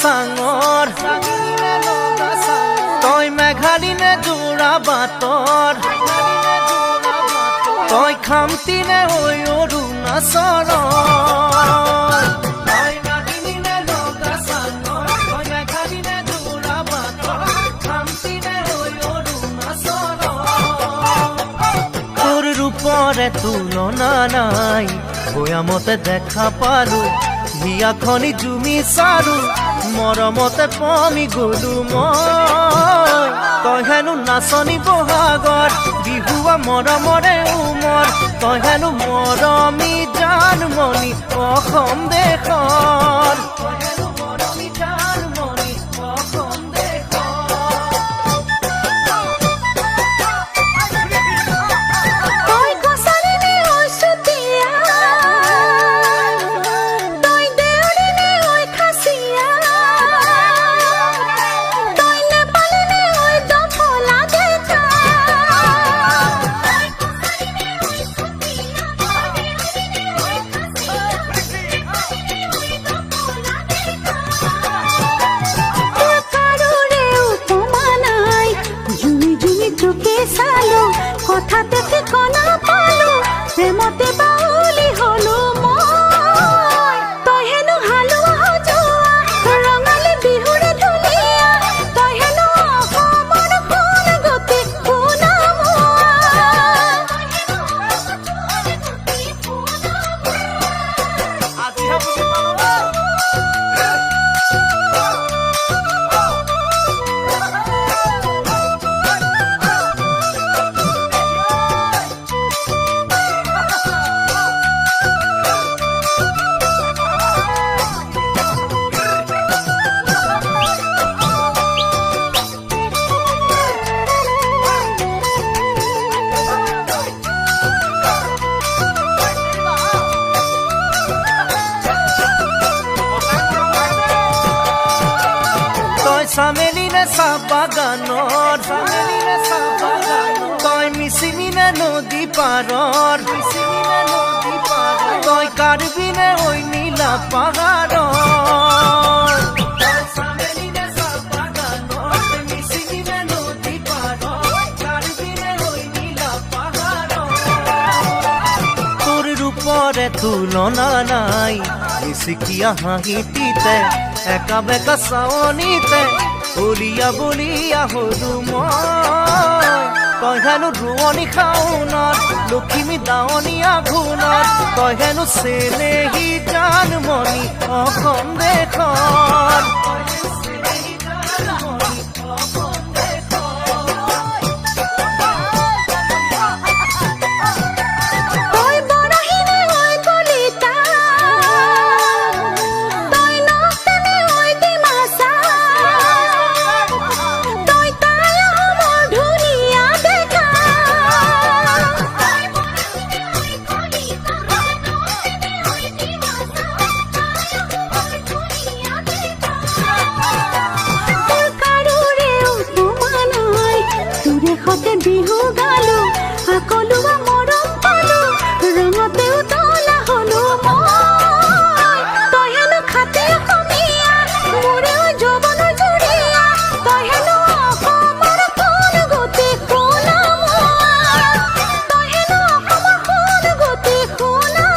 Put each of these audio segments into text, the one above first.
চাঙৰ তই মেঘালিনে যোৰা বাটৰ তই খামতিনে হৈ অৰুণাচলৰ তোৰ ৰূপৰে তুলনা নাই ভৈয়ামতে দেখা পালো হিয়াখনি জুমি চালো মৰমতে পমি গলো মই তই হেনো নাচনি বহাগৰ বিহুৱা মৰমৰে উমৰ তই হেনো মৰমী জানমণি অসম দেশৰ কথাতে ঠিকনা পালো প্ৰেমতে বাউলি হলো মই তই হেনো হালোৱা সজোৱা ৰঙালী বিহুৰে ধুনীয়া তই হেনো অসমৰ সোণ গতি চামেলিনে চাহ বাগানৰ তই মিচিমিনে নদী পাৰৰ তই কাৰ্বিনে ঐ নীলা পাহাৰৰ তোৰ ৰূপৰে তুলনা নাই মিচিকিয়া হাঁহিটিতে একা বেকা চাৱনিতে বলিয়া বলিয়া হলো মই তই হেনো ৰোৱনী খাওনত লখিমী দাৱনী আঘোণত তই হেনো চেনেহী জানমণি অসম দেশত বিহু গালো সকলোৱা মৰম পালো ৰঙতে উতলা হলো মই তই হেনো খাতে অসমীয়া মোৰে যৌৱনৰ জুৰিয়া তই হেনো অসমৰ সোণ গতি সোণা তই হেনো অসমৰ সোণ গতি সোণা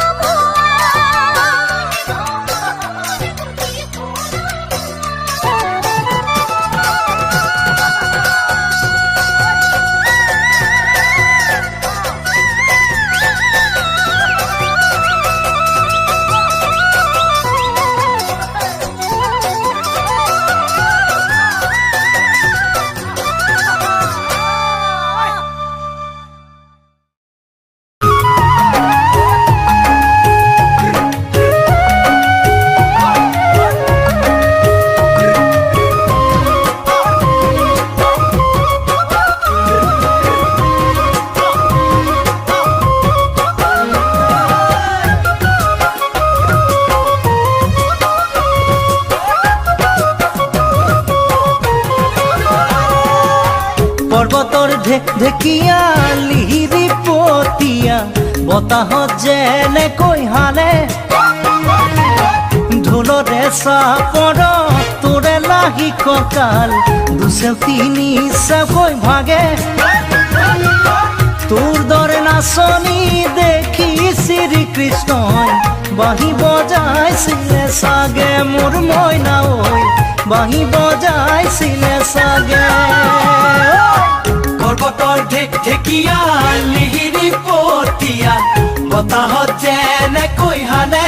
পৰ্বতৰ ঢেকীয়া লিহিৰি পতীয়া বতাহত যেনেকৈ হালে ঢোলৰে চাপৰ তোৰ লাহি কঁকাল দুচেও তিনি চেউকৈ ভাগে তোৰ দৰে নাচনি দেখি শ্ৰীকৃষ্ণই বাঁহী বজাইছিলে চাগে মোৰ মইনা ঐ বাঁহী বজাইছিলে চাগে পৰ্বতৰ ঢেকীয়া লিহিৰি পতীয়া বতাহত যেনেকৈ হানে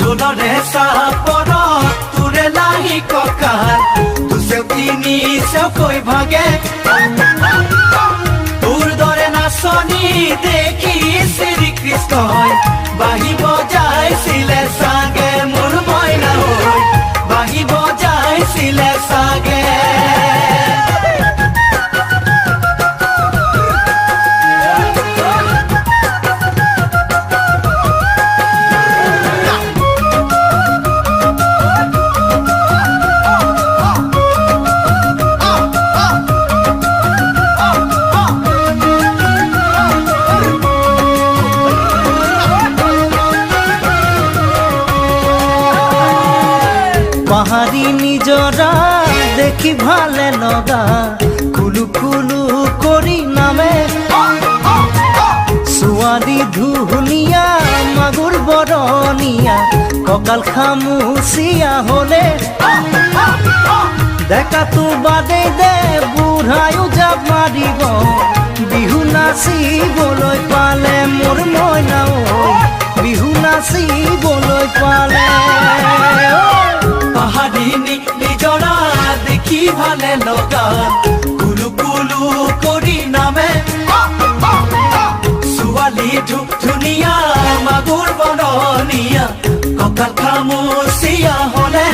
ঢোলৰে চাপৰত তোৰে লাহি কঁকাল দুচেও তিনি চেউকৈ ভাগে তোৰ দৰে নাচনি দেখি শ্ৰীকৃষ্ণই বাঁহী বজাইছিলে চাগে মোৰ মইনা ঐ বাঁহী বজাইছিলে চাগে পাহাড়ি নিজৰা দেখি ভালে লগা কুলু কুলু কৰি নামে ছোৱালী ধুনীয়া মাগুৰ বৰণীয়া কঁকাল খামুচিয়া হলে ডেকাটো বাদে দে বুঢ়ায়ো জাপ মাৰিব বিহু নাচিবলৈ পালে মোৰ মইনা ঐ বিহু নাচিবলৈ পালে পাহাড়ি নিজৰা দেখি ভালে লগা কুলু কুলু কৰি নামে ছোৱালী ধুনীয়া মাগুৰ বৰণীয়া কঁকাল খামুচিয়া হলে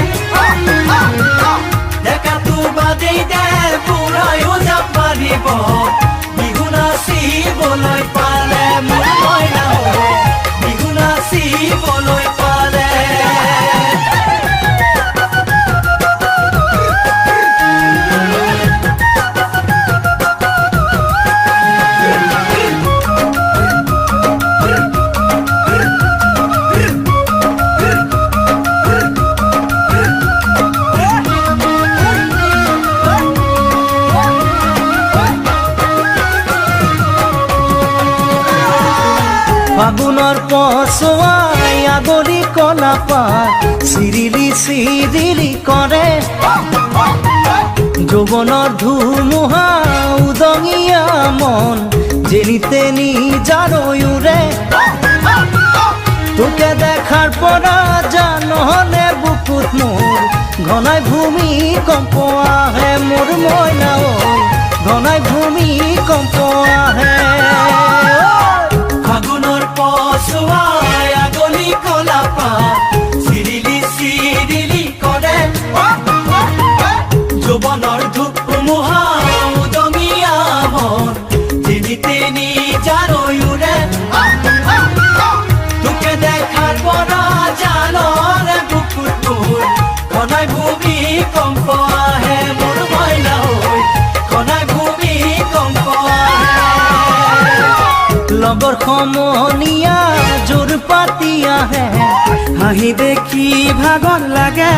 ডেকাটো বাদেই দে বুঢ়ায়ো জাপ মাৰিব বিহু নাচিবলৈ পালে মোৰ মইনা ঐ বিহু নাচিবলৈ পালে ফাগুনৰ পছুৱাই আগৰি কলা পাত চিৰিলি চিৰিলি কৰে যৌৱনৰ ধুমুহা উদঙীয়া মন যেনি তেনি জাৰয়ুৰে তোকে দেখাৰ পৰা জানহলে বুকুত মোৰ ঘনাই ভূমিকম্প আহে মোৰ মইনা ঐ ঘনাই ভূমিকম্প আহে ফাগুনৰ পছুৱাই আগলি কলা পাত চিৰিলি চিৰিলি কৰে যৌৱনৰ ধুমুহা উদঙীয়া মন যেনি তেনি জাৰয়ুৰে তোকে দেখাৰ পৰা জানৰে বুকুত মোৰ ঘনাই ভূমিকম্প আহে মোৰ মইনা ঐ ঘনাই ভূমিকম্প আহে লগৰ সমনীয়া জোৰ পাতি আহে হাঁহি দেখি ভাগৰ লাগে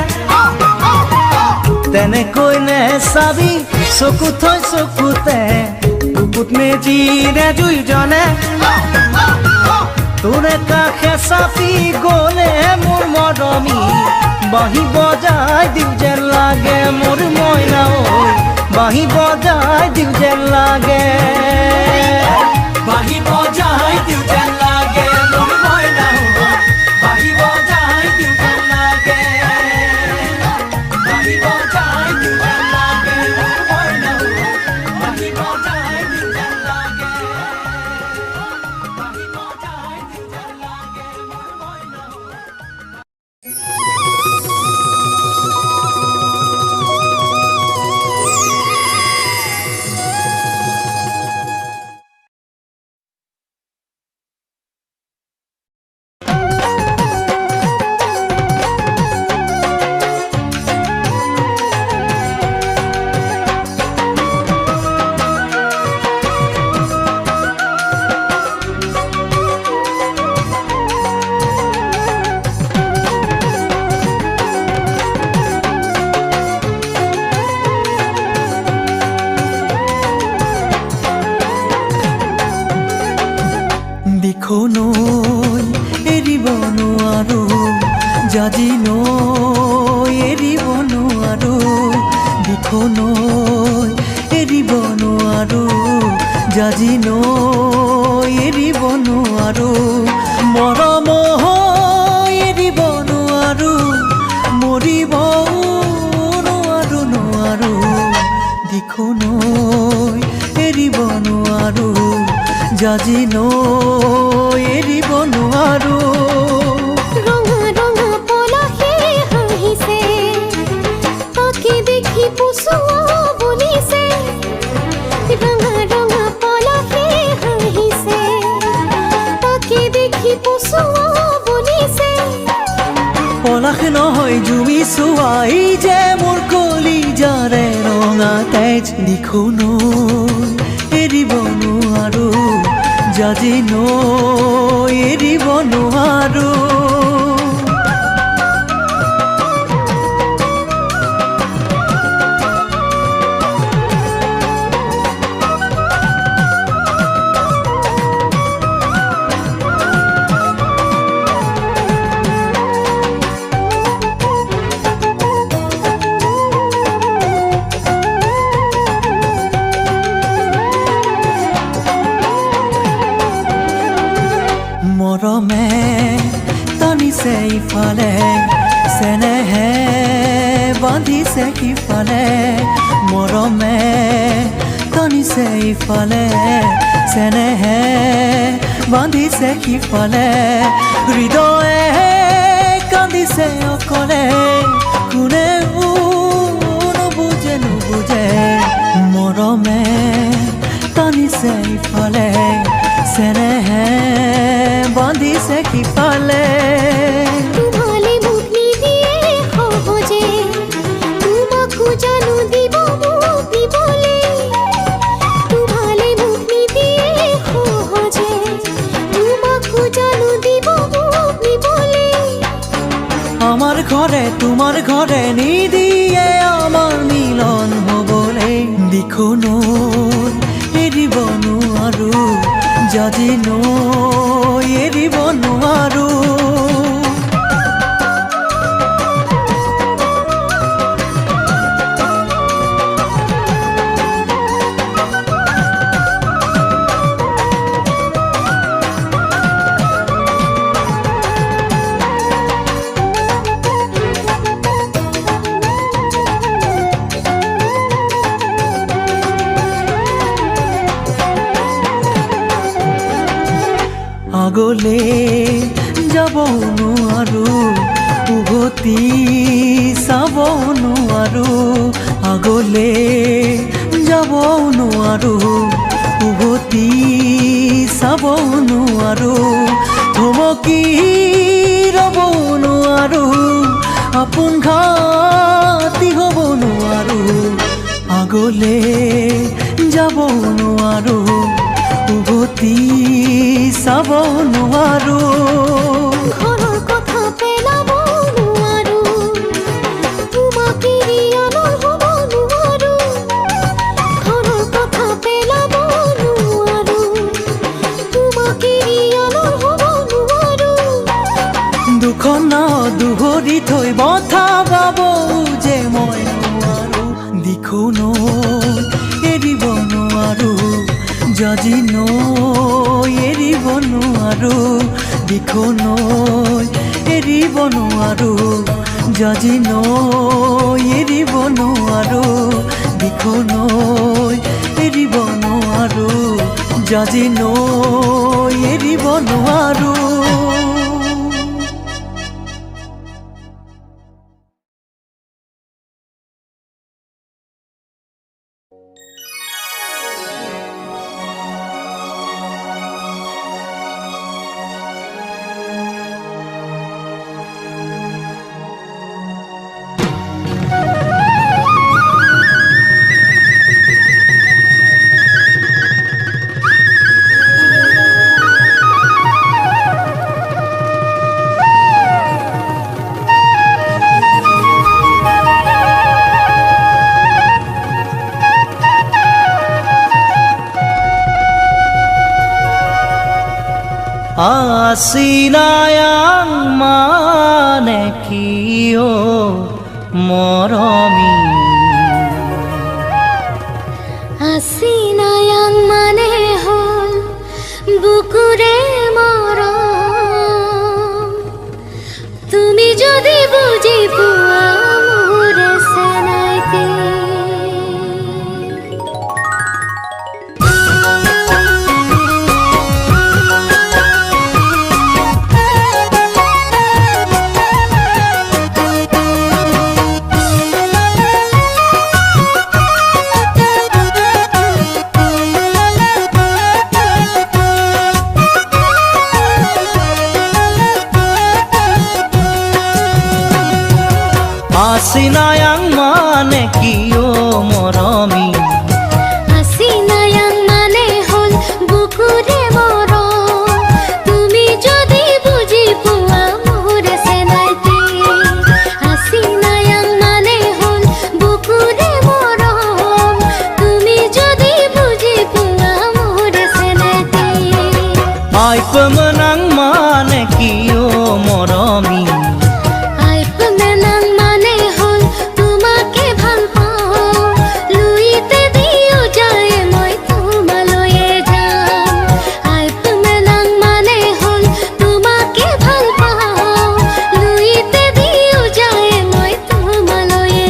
তেনেকৈ নে চাবি চকু থৈ চকুতে বুকুত মেজিৰে জুই জ্বলে তোৰে কাষে চাপি গলে মোৰ মৰমী বাঁহী বজাই দিওঁ যেন লাগে মোৰ মইনা ঐ বাঁহী বজাই দিওঁ যেন লাগে বাঁহী বজাই দিওঁ যেন লাগে মোৰ মইনা ঐ বাঁহী বজাই দিওঁ যেন লাগে বাঁহী বজাই দিওঁ যেন লাগে মোৰ মইনা ঐ বাঁহী বজাই দিওঁ যেন লাগে বাঁহী বজাই দিওঁ যেন লাগে মোৰ মইনা দিখো নৈ এৰিব নোৱাৰো জাজি নৈ এৰিব নোৱাৰো দিখো নৈ এৰিব নোৱাৰো জাজি নৈ এৰিব নোৱাৰো মৰম এৰিব নোৱাৰো মৰিব নোৱাৰো নোৱাৰো দিখো নৈ এৰিব নোৱাৰো জাজি নৈ এৰিব নোৱাৰো ৰঙা ৰঙা পলাশে হাঁহিছে তাকে দেখি পুচুৱা বুলিছে ৰঙা ৰঙা পলাশে হাঁহিছে তাকে দেখি পুচুৱা বুলিছে পলাশ নহয় জুমি চোৱাই যে মোৰ কলিজাৰে ৰঙা তেজ দিখো নৈ এৰিব নোৱাৰো জাজি নৈ এৰিব নোৱাৰো মৰমে টানিছে ইফালে চেনেহে বান্ধিছে সিফালে মৰমে টানিছে ইফালে চেনেহে বান্ধিছে সিফালে হৃদয়ে কান্দিছে অকলে কোনেও নুবুজে নুবুজে মৰমে টানিছে ইফালে চেনেহে বান্ধিছে সিফালে তোমালে মোক নিদিয়ে সহজে তোমাকো জানো দিব মোক দিবলে তোমালে মোক নিদিয়ে সহজে তোমাকো জানো দিব মোক দিবলে আমার ঘরে তোমার ঘরে নিদিয়ে আমার মিলন হবলে দিখো নৈ এৰিব নোৱাৰো জাজি নৈ এৰিব নোৱাৰো আগলে যাব নোৱাৰো উভতি চাব নোৱাৰো আগলে যাব নোৱাৰো উভতি চাব নোৱাৰো থমকি ৰ'ব নোৱাৰো আপোন ঘাটি হ'ব নোৱাৰো আগলে যাব নোৱাৰো উভতি চাব নোৱাৰো ঘৰৰ কথা পেলাব নোৱাৰো তোমাক এৰি আনৰ হ'ব নোৱাৰো ঘৰৰ কথা পেলাব নোৱাৰো তোমাক এৰি আনৰ হ'ব নোৱাৰো দুখন দুহৰি থৈ বঠা বাব যে মই নোৱাৰো দিখো নৈ এৰিব নোৱাৰো জাজি নৈ এৰিব নোৱাৰো দিখো নৈ এৰিব নোৱাৰো জাজি নৈ এৰিব নোৱাৰো দিখো নৈ এৰিব নোৱাৰো জাজি নৈ এৰিব নোৱাৰো Asinayang manekio moromi Asinayang mane hol bukure মৰম তুমি যদি বুঝি পোৱা মোৰে সেনাইতে Asinayang manekio moromi Asinayang mane hol bukure মৰম তুমি যদি বুঝি পোৱা মোৰে সেনাইতে Asinayang mane hol bukure মৰম তুমি যদি বুঝি পোৱা মোরে সেনাইতে Ay pemenang manekio moromi আইপমেনাং মানে হল তোমাকে ভাল পাওঁ লুইতে দিও যায় মই তোমালৈয়ে যাম আইপমেনাং মানে হল তোমাকে ভাল পাওঁ লুইতে দিও যায় মই তোমালৈয়ে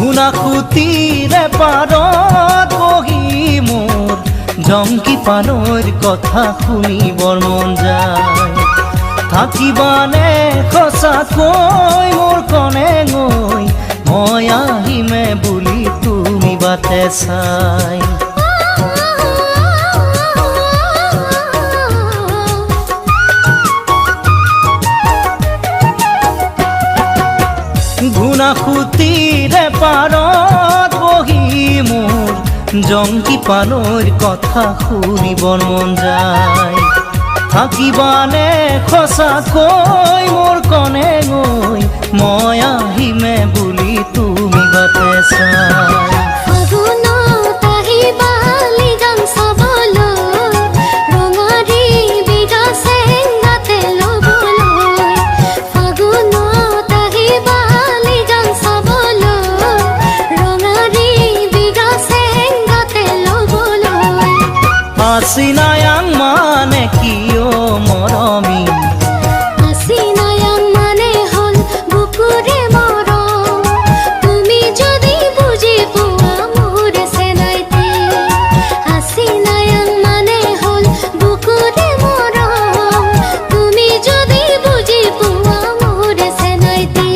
ঘুনাকুতিৰে পাৰত বহি মোৰ জংকি পানৰ কথা শুনিবৰ মন যায় থাকিবানে সঁচাকৈ মোৰ কনে গৈ মই আহিমে বুলি তুমি বাটে চাই ঘুনাকুতিৰে পাৰত বহি মোৰ জংকি পানৰ কথা শুনিবৰ মন যায় থাকিবানে সঁচাকৈ মোৰ কনে গৈ মই আহিমে বুলি তুমি বাটে চাই ফাগুনত আহিবা লিগাং চাবলৈ ৰঙাৰী বিগা চেঙাতে ল'বলৈ ফাগুনত আহিবা লিগাং চাবলৈ ৰঙাৰী বিগা চেঙাতে ল'বলৈ Asinayang manekio moromi Asinayang mane hol bukure মরম তুমি যদি বুঝি পোৱা মোৰে সেনাইতে Asinayang mane hol bukure মৰম তুমি যদি বুঝি পোৱা মোৰে সেনাইতে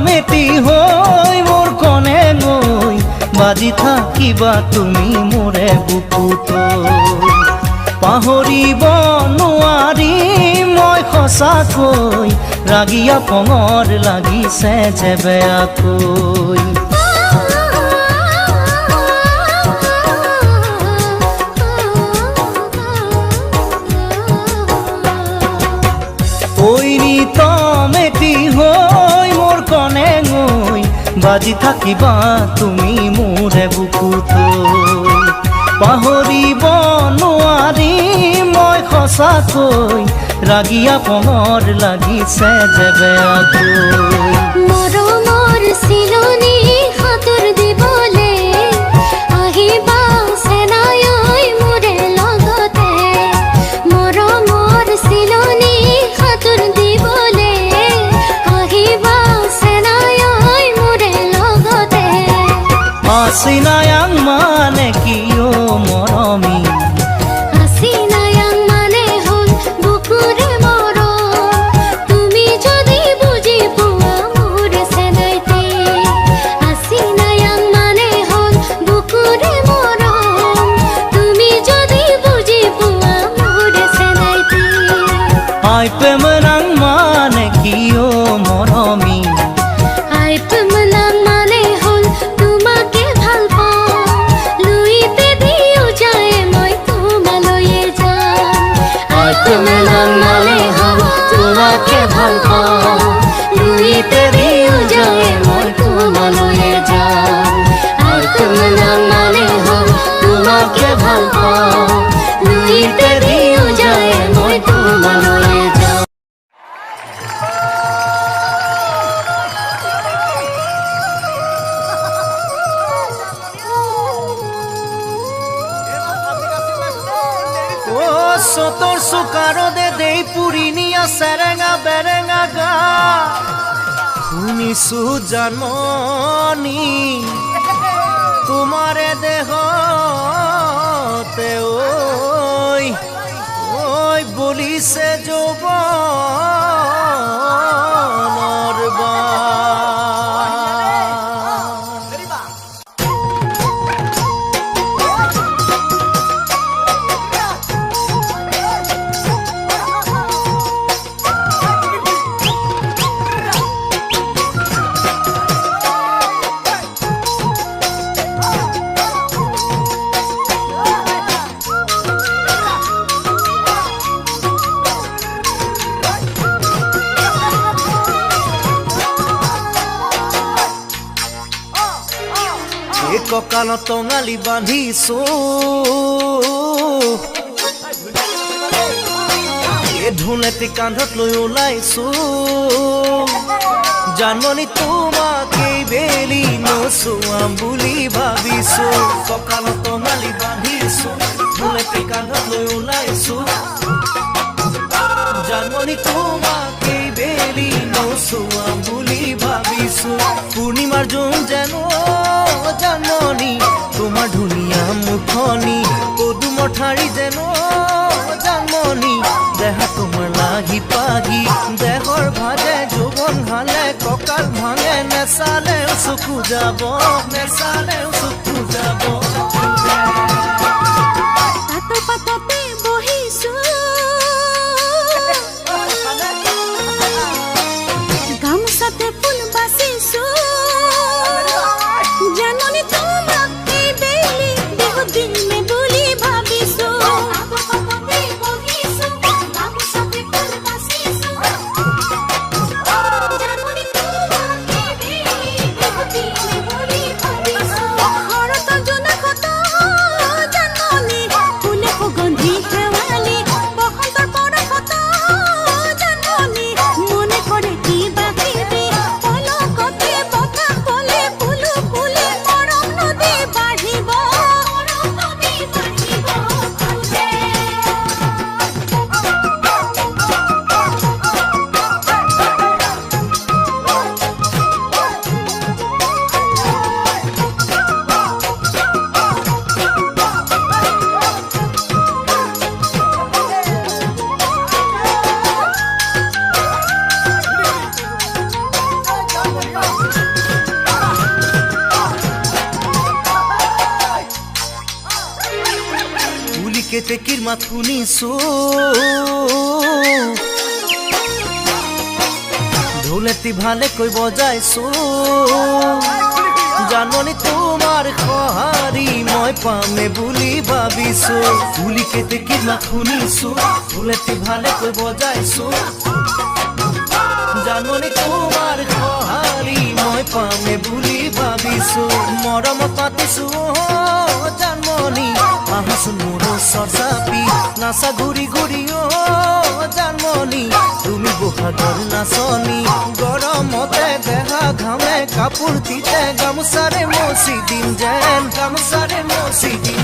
মেটি হৈ মোৰ কনে গৈ বাজি থাকিবা তুমি মোৰে বুকুত পাহৰিব নোৱাৰি মই সঁচাকৈ ৰাগিয়া পঙৰ লাগিছে যে বেয়াকৈ মেটি হৈ মোৰ কনে গৈ বাজি থাকিবা তুমি মোৰে বুকুত পাহৰিব নোৱাৰি মই সঁচাকৈ ৰাগিয়া পঙৰ লাগিছে যে বেয়াকৈ মৰমৰ চিলনী সাঁতোৰ দিবলে আহিবা সেনাই মোৰে লগতে মৰমৰ চিলনী সাঁতোৰ দিবলে আহিবা সেনাই মোৰে লগতে Asinayang manekio আই প্ৰেম নাং মানে কি ও মৰমী আই প্রেম নাম মানে হল তোমাকে ভাল পাওঁ লুইতে দিও যায় মই তোমালৈয়ে যাম আই প্রেম নাং মানে হল তোমাকে ভাল পাওঁ লুইতে দিও যায় মই তোমালৈয়ে যাম আই প্রেম নাং মানে হল তোমাকে ভাল পাওঁ লুইতে দিও যায় মই তোমালৈয়ে যাম সতর সুকারো দে দেই পুরিনিয়া সেরেঙা বেরেঙা গা শুনিছো জানমনি তোমারে দেহতে ওই ওই বলিছে যৌবনৰ কঁকালত টঙালি বান্ধিছো ধুনেতি কান্ধত লৈ ওলাইছো জানমনি তোমাকেই বেলি নচুৱাম বুলি ভাবিছো কঁকালত টঙালি বান্ধিছো ধুনেতি কান্ধত লৈ ওলাইছো জানমনি তোমাকেই বেলি নচুৱাম বুলি ভাবিছো পূৰ্ণিমাৰ জোন যেন জানমনি তোমাৰ ধুনীয়া মুখনি পদুমৰ ঠাৰি যেন জানমনি দেহা তোমাৰ লাগি পাগি দেহৰ ভাজে যৌৱন হালে কঁকাল ভাঙে নেচালেও চকু যাব নেচালেও চকু যাব পাততে বহিছো গামোচাতে ফুল বাচিছো জাননি তোমাকে বেলি দেহ দিল মে বুলি ভাবিছো পাততে বহিছো গামোচাতে ফুল বাচিছো জাননি তোমাকে বেলি দেহ দিল মে বুলি ভাবিছো ঘৰত জনা কত জাননি ফুলে সুগন্ধি হেৱালি বসন্তৰ পৰা কত জাননি মনে কৰে কিবা কিবি পলকতে বতাহ বলে ফুলো ফুলে মৰম নদী বাঢ়িব পুলিকেতে কিৰ মাত শুনিছো ঢোলেটি ভালেকৈ বজাইছো জাননি তোমাৰ সঁহাৰি মই পামে বুলি ভাবিছো পুলিকেতে কিৰ মাত শুনিছো ঢোলেটি ভালেকৈ বজাইছো জাননি তোমাৰ সঁহাৰি মই পামে বুলি ভাবিছো মৰমত পাতিছো জানমনি আহাচোন মোৰ ওচৰ চাপি নাচা ঘূৰি ঘূৰি জানমনি তুমি বহাগৰ নাচনি গৰমতে দেহা ঘামে কাপোৰ তিতে গামোচাৰে মচি দিম যেন গামোচাৰে মচি দিম